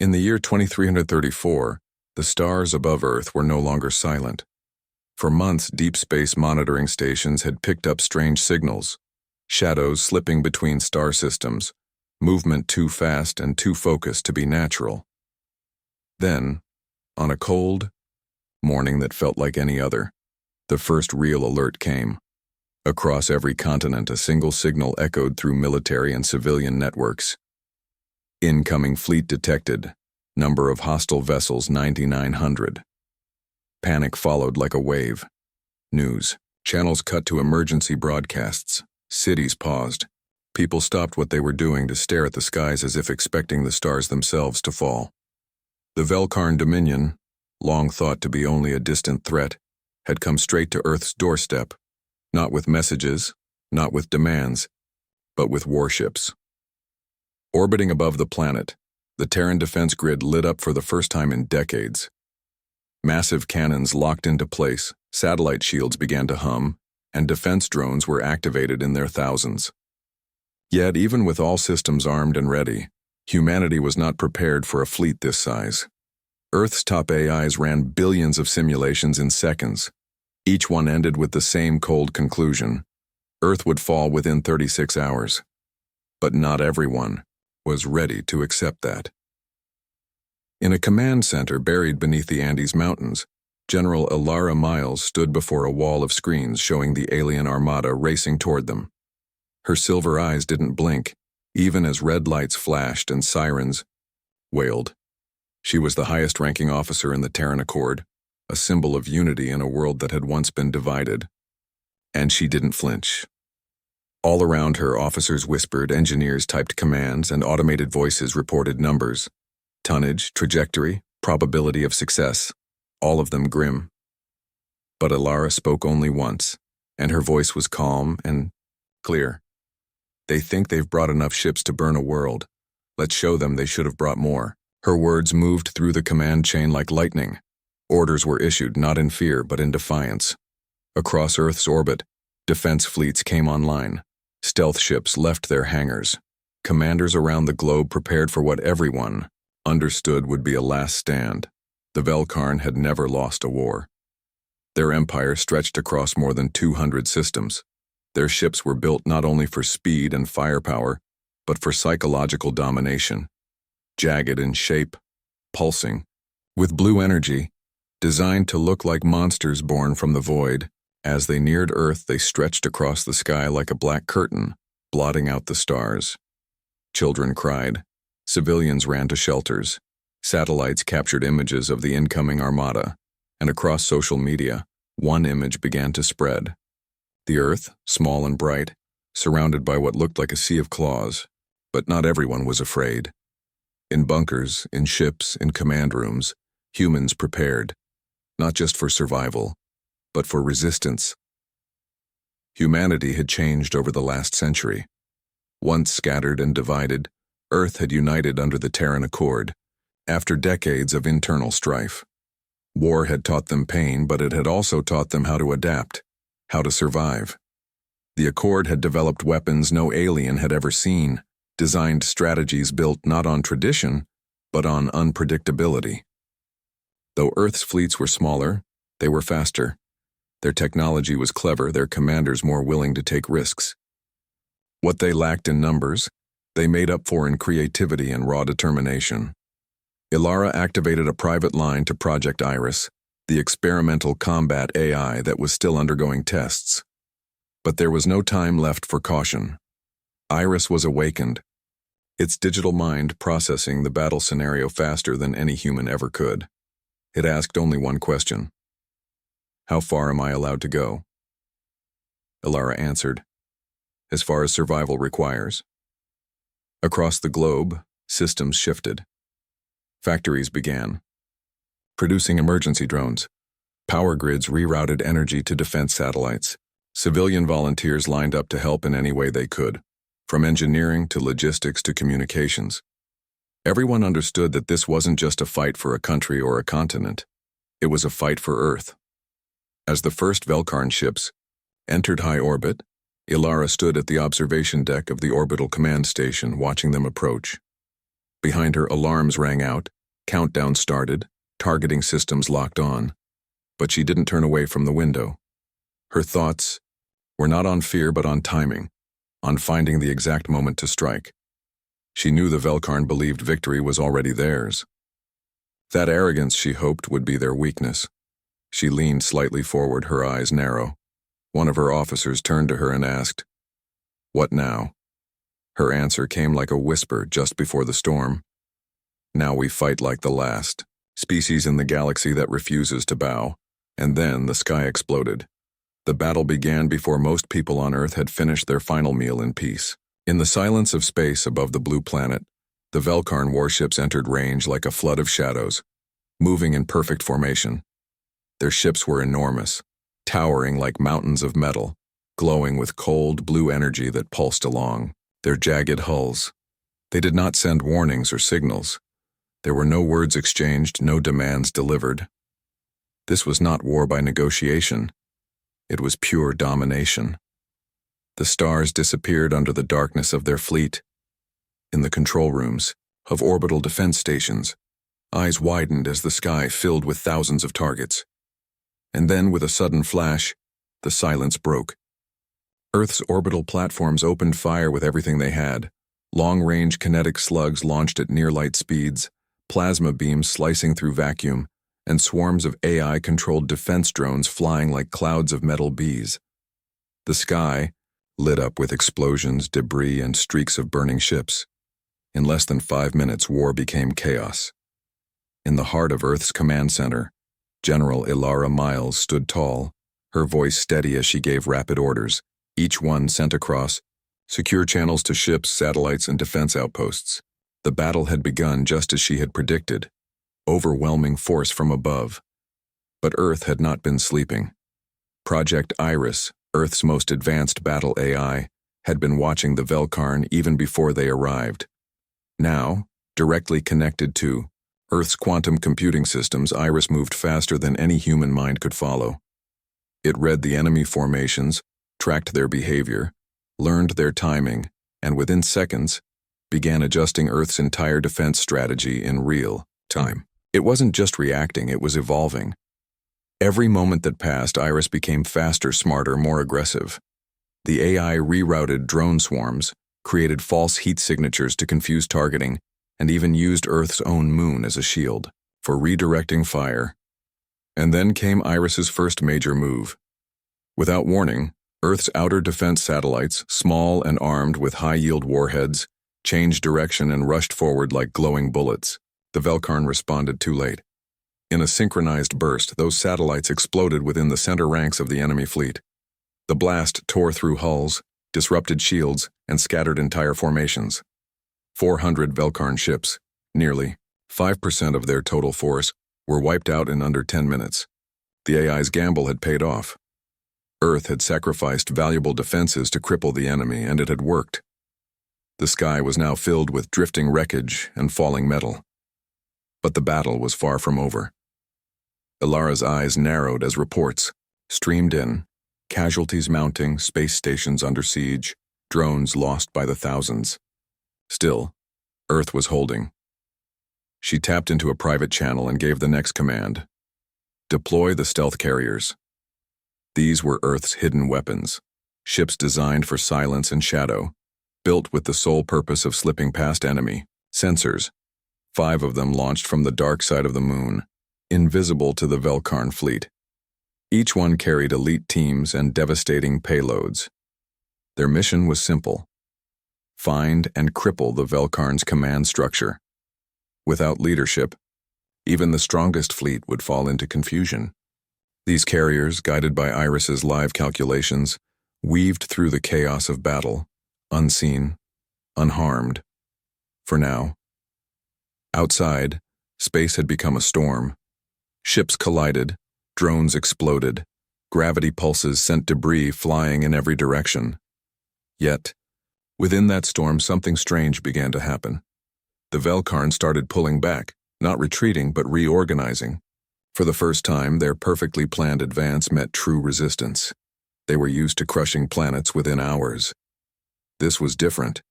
In the year 2334, the stars above Earth were no longer silent. For months, deep space monitoring stations had picked up strange signals, shadows slipping between star systems, movement too fast and too focused to be natural. Then, on a cold morning that felt like any other, the first real alert came. Across every continent, a single signal echoed through military and civilian networks. Incoming fleet detected. Number of hostile vessels 9,900. Panic followed like a wave. News. Channels cut to emergency broadcasts. Cities paused. People stopped what they were doing to stare at the skies as if expecting the stars themselves to fall. The Velkarn Dominion, long thought to be only a distant threat, had come straight to Earth's doorstep, not with messages, not with demands, but with warships. Orbiting above the planet, the Terran defense grid lit up for the first time in decades. Massive cannons locked into place, satellite shields began to hum, and defense drones were activated in their thousands. Yet, even with all systems armed and ready, humanity was not prepared for a fleet this size. Earth's top AIs ran billions of simulations in seconds. Each one ended with the same cold conclusion: Earth would fall within 36 hours. But not everyone was ready to accept that. In a command center buried beneath the Andes Mountains, General Ilara Miles stood before a wall of screens showing the alien armada racing toward them. Her silver eyes didn't blink, even as red lights flashed and sirens wailed. She was the highest-ranking officer in the Terran Accord, a symbol of unity in a world that had once been divided. And she didn't flinch. All around her, officers whispered, engineers typed commands, and automated voices reported numbers. Tonnage, trajectory, probability of success, all of them grim. But Ilara spoke only once, and her voice was calm and clear. They think they've brought enough ships to burn a world. Let's show them they should have brought more. Her words moved through the command chain like lightning. Orders were issued not in fear but in defiance. Across Earth's orbit, defense fleets came online. Stealth ships left their hangars. Commanders around the globe prepared for what everyone understood would be a last stand. The Velkarn had never lost a war. Their empire stretched across more than 200 systems. Their ships were built not only for speed and firepower, but for psychological domination. Jagged in shape, pulsing, with blue energy, designed to look like monsters born from the void. As they neared Earth, they stretched across the sky like a black curtain, blotting out the stars. Children cried. Civilians ran to shelters. Satellites captured images of the incoming armada, and across social media, one image began to spread. The Earth, small and bright, surrounded by what looked like a sea of claws, but not everyone was afraid. In bunkers, in ships, in command rooms, humans prepared, not just for survival, but for resistance. Humanity had changed over the last century. Once scattered and divided, Earth had united under the Terran Accord, after decades of internal strife. War had taught them pain, but it had also taught them how to adapt, how to survive. The Accord had developed weapons no alien had ever seen, designed strategies built not on tradition, but on unpredictability. Though Earth's fleets were smaller, they were faster. Their technology was clever, their commanders more willing to take risks. What they lacked in numbers, they made up for in creativity and raw determination. Ilara activated a private line to Project Iris, the experimental combat AI that was still undergoing tests. But there was no time left for caution. Iris was awakened, its digital mind processing the battle scenario faster than any human ever could. It asked only one question: how far am I allowed to go? Ilara answered, as far as survival requires. Across the globe, systems shifted. Factories began producing emergency drones. Power grids rerouted energy to defense satellites. Civilian volunteers lined up to help in any way they could, from engineering to logistics to communications. Everyone understood that this wasn't just a fight for a country or a continent. It was a fight for Earth. As the first Velkarn ships entered high orbit, Ilara stood at the observation deck of the orbital command station watching them approach. Behind her, alarms rang out, countdown started, targeting systems locked on. But she didn't turn away from the window. Her thoughts were not on fear but on timing, on finding the exact moment to strike. She knew the Velkarn believed victory was already theirs. That arrogance, she hoped, would be their weakness. She leaned slightly forward, her eyes narrow. One of her officers turned to her and asked, "What now?" Her answer came like a whisper just before the storm. "Now we fight like the last species in the galaxy that refuses to bow." And then the sky exploded. The battle began before most people on Earth had finished their final meal in peace. In the silence of space above the blue planet, the Velkarn warships entered range like a flood of shadows, moving in perfect formation. Their ships were enormous, towering like mountains of metal, glowing with cold blue energy that pulsed along their jagged hulls. They did not send warnings or signals. There were no words exchanged, no demands delivered. This was not war by negotiation. It was pure domination. The stars disappeared under the darkness of their fleet. In the control rooms of orbital defense stations, eyes widened as the sky filled with thousands of targets. And then, with a sudden flash, the silence broke. Earth's orbital platforms opened fire with everything they had. Long-range kinetic slugs launched at near-light speeds, plasma beams slicing through vacuum, and swarms of AI-controlled defense drones flying like clouds of metal bees. The sky lit up with explosions, debris, and streaks of burning ships. In less than 5 minutes, war became chaos. In the heart of Earth's command center, General Ilara Miles stood tall, her voice steady as she gave rapid orders, each one sent across secure channels to ships, satellites, and defense outposts. The battle had begun just as she had predicted. Overwhelming force from above. But Earth had not been sleeping. Project Iris, Earth's most advanced battle AI, had been watching the Velkarn even before they arrived. Now, directly connected to Earth's quantum computing systems, Iris moved faster than any human mind could follow. It read the enemy formations, tracked their behavior, learned their timing, and within seconds, began adjusting Earth's entire defense strategy in real time. It wasn't just reacting, it was evolving. Every moment that passed, Iris became faster, smarter, more aggressive. The AI rerouted drone swarms, created false heat signatures to confuse targeting, and even used Earth's own moon as a shield for redirecting fire. And then came Iris's first major move. Without warning, Earth's outer defense satellites, small and armed with high-yield warheads, changed direction and rushed forward like glowing bullets. The Velkarn responded too late. In a synchronized burst, those satellites exploded within the center ranks of the enemy fleet. The blast tore through hulls, disrupted shields, and scattered entire formations. 400 Velkarn ships, nearly 5% of their total force, were wiped out in under 10 minutes. The AI's gamble had paid off. Earth had sacrificed valuable defenses to cripple the enemy, and it had worked. The sky was now filled with drifting wreckage and falling metal. But the battle was far from over. Ilara's eyes narrowed as reports streamed in, casualties mounting, space stations under siege, drones lost by the thousands. Still, Earth was holding. She tapped into a private channel and gave the next command. Deploy the stealth carriers. These were Earth's hidden weapons, ships designed for silence and shadow, built with the sole purpose of slipping past enemy. Sensors, 5 of them launched from the dark side of the moon, invisible to the Velkarn fleet. Each one carried elite teams and devastating payloads. Their mission was simple: find and cripple the Velkarn's command structure. Without leadership, even the strongest fleet would fall into confusion. These carriers, guided by Iris's live calculations, weaved through the chaos of battle, unseen, unharmed. For now. Outside, space had become a storm. Ships collided, drones exploded, gravity pulses sent debris flying in every direction. Yet, within that storm, something strange began to happen. The Velkarn started pulling back, not retreating but reorganizing. For the first time, their perfectly planned advance met true resistance. They were used to crushing planets within hours. This was different.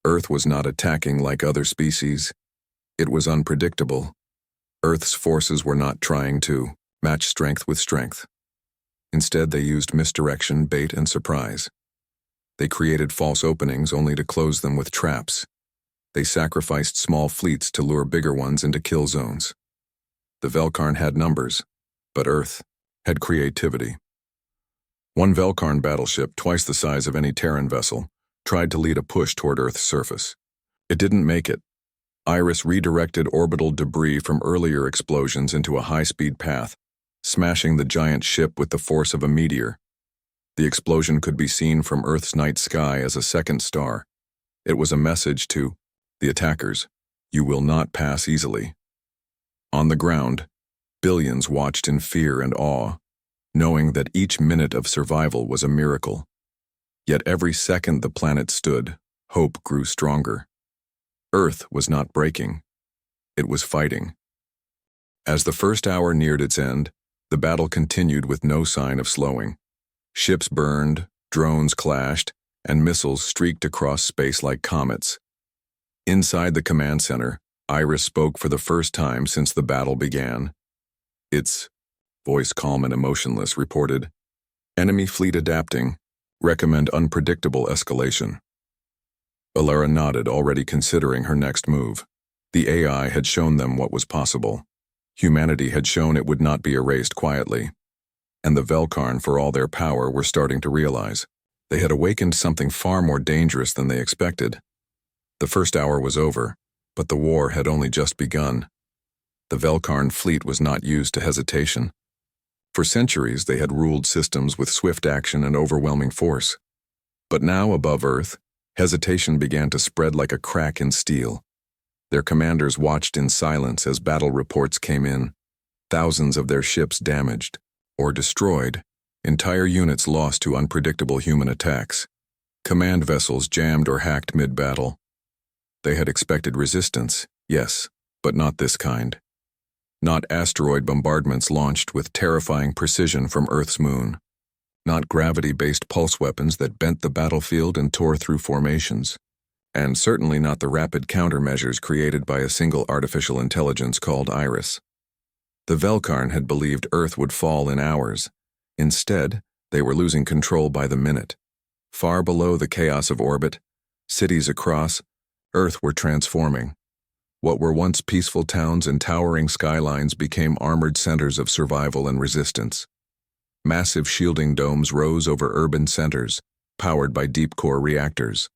Earth was not attacking like other species. It was unpredictable. Earth's forces were not trying to match strength with strength. Instead, they used misdirection, bait, and surprise. They created false openings only to close them with traps. They sacrificed small fleets to lure bigger ones into kill zones. The Velkarn had numbers, but Earth had creativity. One Velkarn battleship, twice the size of any Terran vessel, tried to lead a push toward Earth's surface. It didn't make it. Iris redirected orbital debris from earlier explosions into a high-speed path, smashing the giant ship with the force of a meteor. The explosion could be seen from Earth's night sky as a second star. It was a message to the attackers: you will not pass easily. On the ground, billions watched in fear and awe, knowing that each minute of survival was a miracle. Yet every second the planet stood, hope grew stronger. Earth was not breaking. It was fighting. As the first hour neared its end, the battle continued with no sign of slowing. Ships burned, drones clashed, and missiles streaked across space like comets. Inside the command center, Iris spoke for the first time since the battle began. Its voice, calm and emotionless, reported, "Enemy fleet adapting. Recommend unpredictable escalation." Alara nodded, already considering her next move. The AI had shown them what was possible. Humanity had shown it would not be erased quietly. And the Velkarn, for all their power, were starting to realize they had awakened something far more dangerous than they expected. The first hour was over, but the war had only just begun. The Velkarn fleet was not used to hesitation. For centuries, they had ruled systems with swift action and overwhelming force. But now, above Earth, hesitation began to spread like a crack in steel. Their commanders watched in silence as battle reports came in. Thousands of their ships damaged or destroyed, entire units lost to unpredictable human attacks. Command vessels jammed or hacked mid-battle. They had expected resistance, yes, but not this kind. Not asteroid bombardments launched with terrifying precision from Earth's moon. Not gravity-based pulse weapons that bent the battlefield and tore through formations. And certainly not the rapid countermeasures created by a single artificial intelligence called Iris. The Velkarn had believed Earth would fall in hours. Instead, they were losing control by the minute. Far below the chaos of orbit, cities across Earth were transforming. What were once peaceful towns and towering skylines became armored centers of survival and resistance. Massive shielding domes rose over urban centers, powered by deep-core reactors.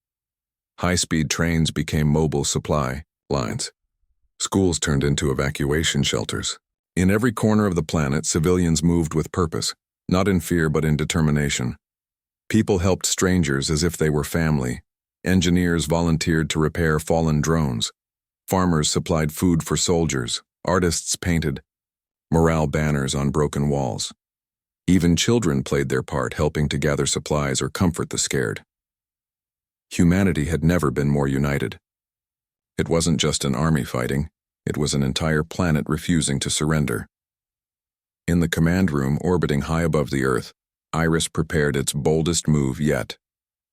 High-speed trains became mobile supply lines. Schools turned into evacuation shelters. In every corner of the planet, civilians moved with purpose, not in fear but in determination. People helped strangers as if they were family. Engineers volunteered to repair fallen drones. Farmers supplied food for soldiers. Artists painted morale banners on broken walls. Even children played their part, helping to gather supplies or comfort the scared. Humanity had never been more united. It wasn't just an army fighting, it was an entire planet refusing to surrender. In the command room orbiting high above the Earth, Iris prepared its boldest move yet,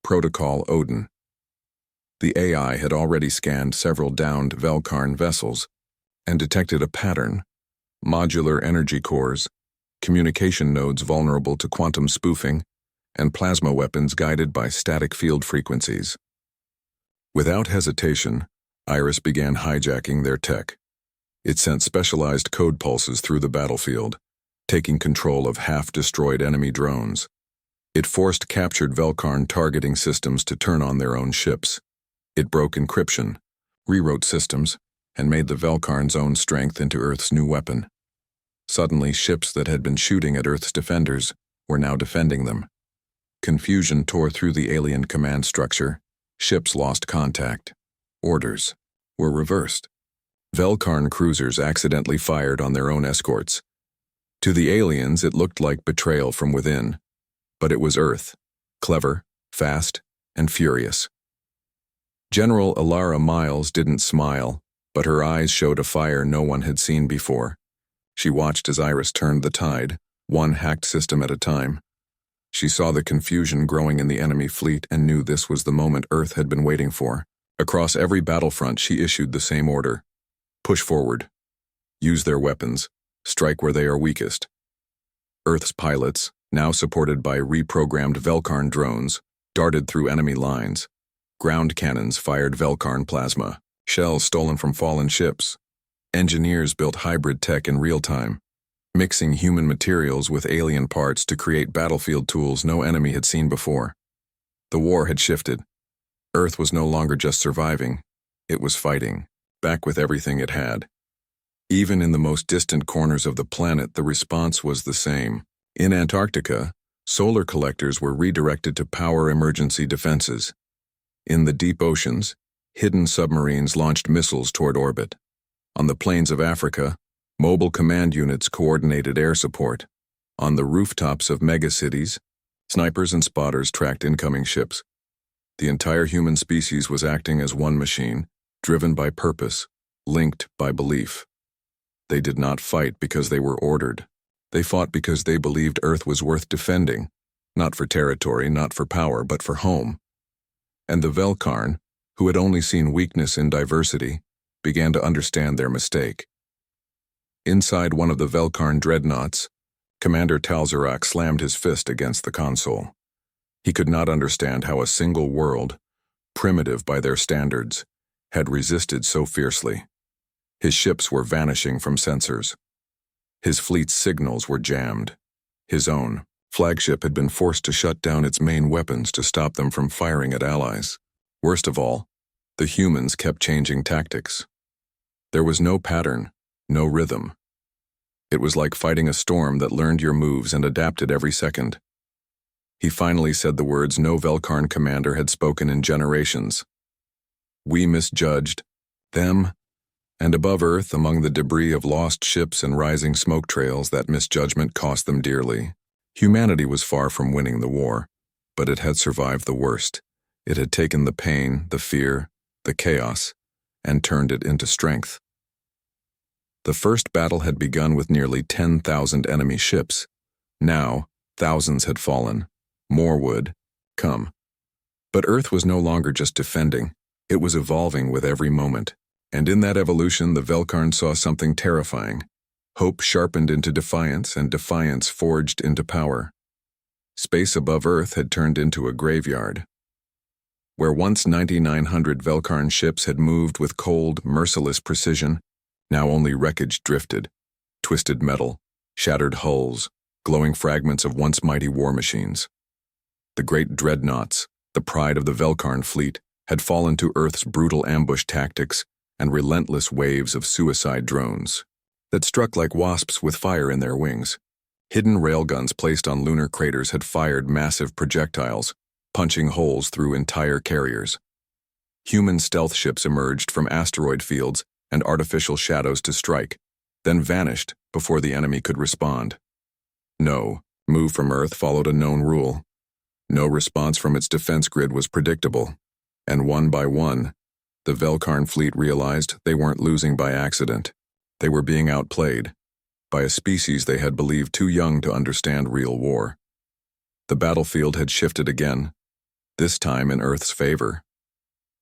Protocol Odin. The AI had already scanned several downed Velkarn vessels and detected a pattern: modular energy cores, communication nodes vulnerable to quantum spoofing, and plasma weapons guided by static field frequencies. Without hesitation, Iris began hijacking their tech. It sent specialized code pulses through the battlefield, taking control of half-destroyed enemy drones. It forced captured Velkarn targeting systems to turn on their own ships. It broke encryption, rewrote systems, and made the Velkarn's own strength into Earth's new weapon. Suddenly, ships that had been shooting at Earth's defenders were now defending them. Confusion tore through the alien command structure. Ships lost contact. Orders were reversed. Velkarn cruisers accidentally fired on their own escorts. To the aliens, it looked like betrayal from within. But it was Earth, clever, fast, and furious. General Alara Miles didn't smile, but her eyes showed a fire no one had seen before. She watched as Iris turned the tide, one hacked system at a time. She saw the confusion growing in the enemy fleet and knew this was the moment Earth had been waiting for. Across every battlefront, she issued the same order: Push forward. Use their weapons. Strike where they are weakest. Earth's pilots, now supported by reprogrammed Velkarn drones, darted through enemy lines. Ground cannons fired Velkarn plasma. Shells stolen from fallen ships. Engineers built hybrid tech in real time, mixing human materials with alien parts to create battlefield tools no enemy had seen before. The war had shifted. Earth was no longer just surviving, it was fighting, back with everything it had. Even in the most distant corners of the planet, the response was the same. In Antarctica, solar collectors were redirected to power emergency defenses. In the deep oceans, hidden submarines launched missiles toward orbit. On the plains of Africa, mobile command units coordinated air support. On the rooftops of megacities, snipers and spotters tracked incoming ships. The entire human species was acting as one machine, driven by purpose, linked by belief. They did not fight because they were ordered. They fought because they believed Earth was worth defending, not for territory, not for power, but for home. And the Velkarn, who had only seen weakness in diversity, began to understand their mistake. Inside one of the Velkarn dreadnoughts, Commander Talzarak slammed his fist against the console. He could not understand how a single world, primitive by their standards, had resisted so fiercely. His ships were vanishing from sensors. His fleet's signals were jammed. His own flagship had been forced to shut down its main weapons to stop them from firing at allies. Worst of all, the humans kept changing tactics. There was no pattern, no rhythm. It was like fighting a storm that learned your moves and adapted every second. He finally said the words no Velkarn commander had spoken in generations. We misjudged them, and above Earth, among the debris of lost ships and rising smoke trails, that misjudgment cost them dearly. Humanity was far from winning the war, but it had survived the worst. It had taken the pain, the fear, the chaos, and turned it into strength. The first battle had begun with nearly 10,000 enemy ships. Now, thousands had fallen. More would come. But Earth was no longer just defending. It was evolving with every moment. And in that evolution, the Velkarn saw something terrifying. Hope sharpened into defiance, and defiance forged into power. Space above Earth had turned into a graveyard. Where once 9,900 Velkarn ships had moved with cold, merciless precision, now only wreckage drifted, twisted metal, shattered hulls, glowing fragments of once mighty war machines. The great dreadnoughts, the pride of the Velkarn fleet, had fallen to Earth's brutal ambush tactics and relentless waves of suicide drones that struck like wasps with fire in their wings. Hidden railguns placed on lunar craters had fired massive projectiles, punching holes through entire carriers. Human stealth ships emerged from asteroid fields and artificial shadows to strike, then vanished before the enemy could respond. No move from Earth followed a known rule. No response from its defense grid was predictable, and one by one, the Velkarn fleet realized they weren't losing by accident. They were being outplayed by a species they had believed too young to understand real war. The battlefield had shifted again, this time in Earth's favor.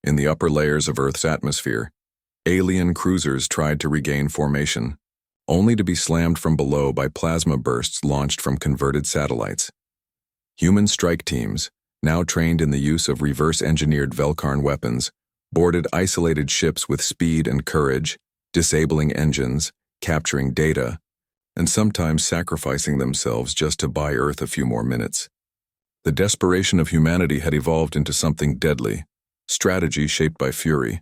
In the upper layers of Earth's atmosphere, alien cruisers tried to regain formation, only to be slammed from below by plasma bursts launched from converted satellites. Human strike teams, now trained in the use of reverse-engineered Velkarn weapons, boarded isolated ships with speed and courage, disabling engines, capturing data, and sometimes sacrificing themselves just to buy Earth a few more minutes. The desperation of humanity had evolved into something deadly, strategy shaped by fury.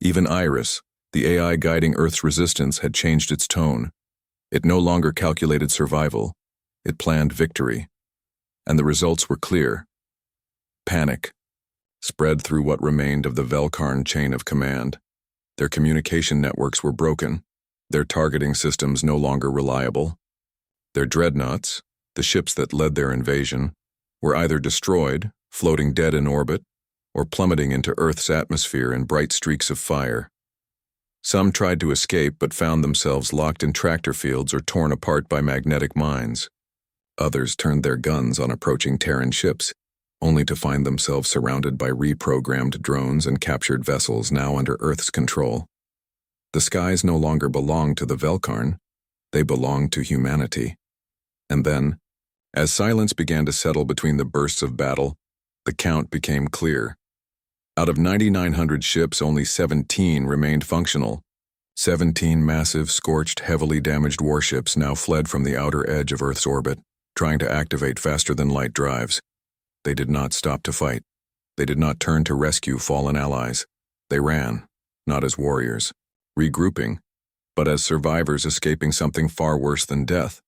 Even Iris, the AI guiding Earth's resistance, had changed its tone. It no longer calculated survival, it planned victory. And the results were clear. Panic spread through what remained of the Velkarn chain of command. Their communication networks were broken, their targeting systems no longer reliable. Their dreadnoughts, the ships that led their invasion, were either destroyed, floating dead in orbit, or plummeting into Earth's atmosphere in bright streaks of fire. Some tried to escape but found themselves locked in tractor fields or torn apart by magnetic mines. Others turned their guns on approaching Terran ships, only to find themselves surrounded by reprogrammed drones and captured vessels now under Earth's control. The skies no longer belonged to the Velkarn, they belonged to humanity. And then, as silence began to settle between the bursts of battle, the count became clear. Out of 9,900 ships, only 17 remained functional. 17 massive, scorched, heavily damaged warships now fled from the outer edge of Earth's orbit, trying to activate faster-than-light drives. They did not stop to fight. They did not turn to rescue fallen allies. They ran, not as warriors, regrouping, but as survivors escaping something far worse than death.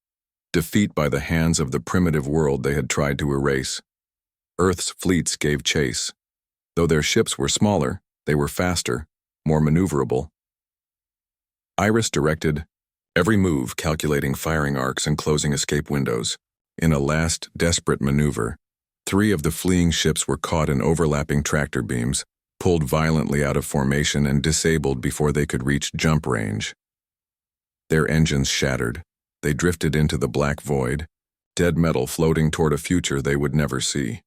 Defeat by the hands of the primitive world they had tried to erase. Earth's fleets gave chase. Though their ships were smaller, they were faster, more maneuverable. Iris directed every move, calculating firing arcs and closing escape windows. In a last, desperate maneuver, 3 of the fleeing ships were caught in overlapping tractor beams, pulled violently out of formation and disabled before they could reach jump range. Their engines shattered. They drifted into the black void, dead metal floating toward a future they would never see.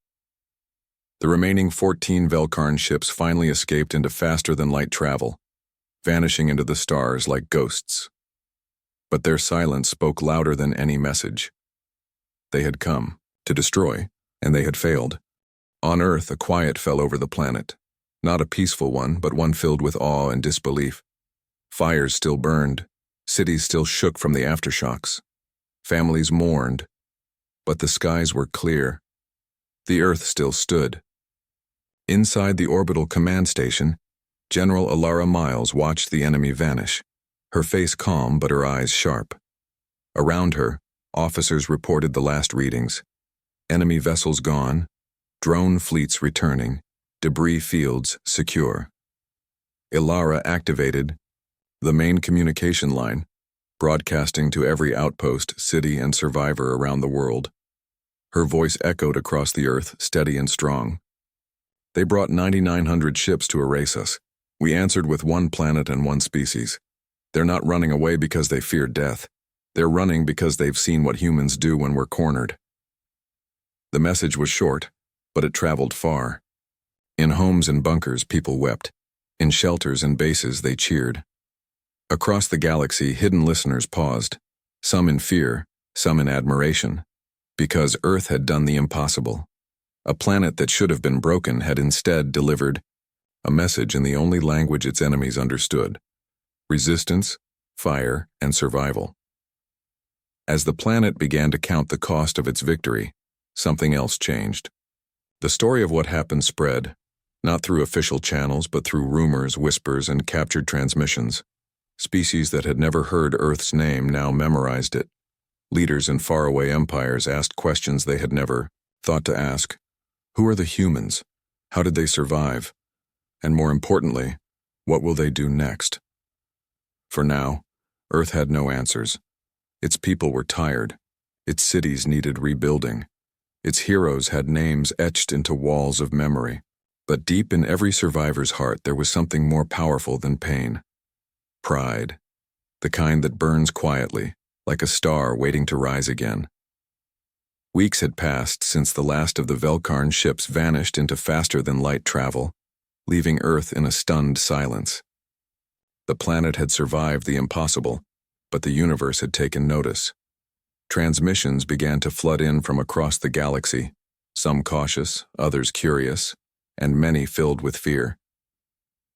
The remaining 14 Velkarn ships finally escaped into faster-than-light travel, vanishing into the stars like ghosts. But their silence spoke louder than any message. They had come to destroy, and they had failed. On Earth, a quiet fell over the planet. Not a peaceful one, but one filled with awe and disbelief. Fires still burned. Cities still shook from the aftershocks. Families mourned. But the skies were clear. The Earth still stood. Inside the orbital command station, General Alara Miles watched the enemy vanish, her face calm but her eyes sharp. Around her, officers reported the last readings. Enemy vessels gone, drone fleets returning, debris fields secure. Ilara activated the main communication line, broadcasting to every outpost, city, and survivor around the world. Her voice echoed across the Earth, steady and strong. They brought 9,900 ships to erase us. We answered with one planet and one species. They're not running away because they fear death. They're running because they've seen what humans do when we're cornered. The message was short, but it traveled far. In homes and bunkers, people wept. In shelters and bases, they cheered. Across the galaxy, hidden listeners paused, some in fear, some in admiration, because Earth had done the impossible. A planet that should have been broken had instead delivered a message in the only language its enemies understood: resistance, fire, and survival. As the planet began to count the cost of its victory, something else changed. The story of what happened spread, not through official channels but through rumors, whispers, and captured transmissions. Species that had never heard Earth's name now memorized it. Leaders in faraway empires asked questions they had never thought to ask. Who are the humans? How did they survive? And more importantly, what will they do next? For now, Earth had no answers. Its people were tired. Its cities needed rebuilding. Its heroes had names etched into walls of memory. But deep in every survivor's heart there was something more powerful than pain. Pride. The kind that burns quietly, like a star waiting to rise again. Weeks had passed since the last of the Velkarn ships vanished into faster-than-light travel, leaving Earth in a stunned silence. The planet had survived the impossible, but the universe had taken notice. Transmissions began to flood in from across the galaxy, some cautious, others curious, and many filled with fear.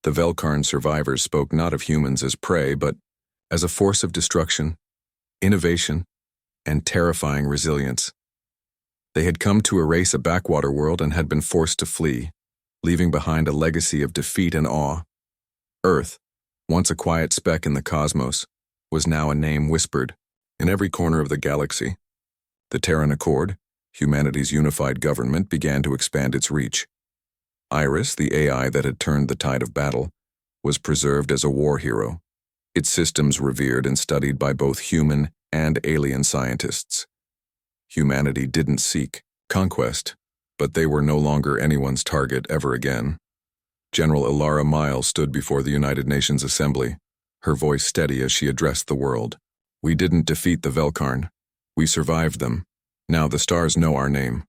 The Velkarn survivors spoke not of humans as prey, but as a force of destruction, innovation, and terrifying resilience. They had come to erase a backwater world and had been forced to flee, leaving behind a legacy of defeat and awe. Earth, once a quiet speck in the cosmos, was now a name whispered in every corner of the galaxy. The Terran Accord, humanity's unified government, began to expand its reach. Iris, the AI that had turned the tide of battle, was preserved as a war hero, its systems revered and studied by both human and alien scientists. Humanity didn't seek conquest, but they were no longer anyone's target ever again. General Alara Miles stood before the United Nations Assembly, her voice steady as she addressed the world. We didn't defeat the Velkarn. We survived them. Now the stars know our name.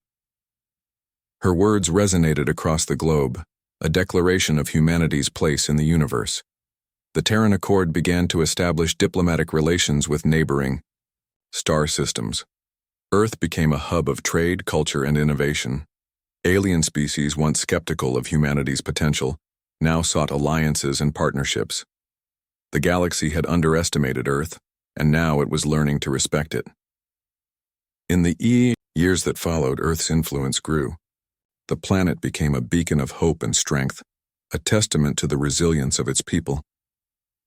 Her words resonated across the globe, a declaration of humanity's place in the universe. The Terran Accord began to establish diplomatic relations with neighboring star systems. Earth became a hub of trade, culture, and innovation. Alien species, once skeptical of humanity's potential, now sought alliances and partnerships. The galaxy had underestimated Earth, and now it was learning to respect it. In the years that followed, Earth's influence grew. The planet became a beacon of hope and strength, a testament to the resilience of its people.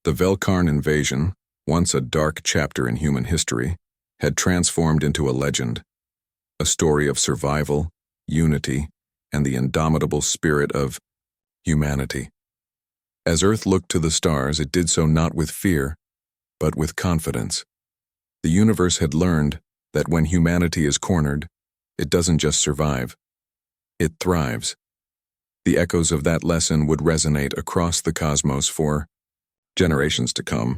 The Velkarn invasion, once a dark chapter in human history, had transformed into a legend, a story of survival, unity, and the indomitable spirit of humanity. As Earth looked to the stars, it did so not with fear, but with confidence. The universe had learned that when humanity is cornered, it doesn't just survive, it thrives. The echoes of that lesson would resonate across the cosmos for generations to come.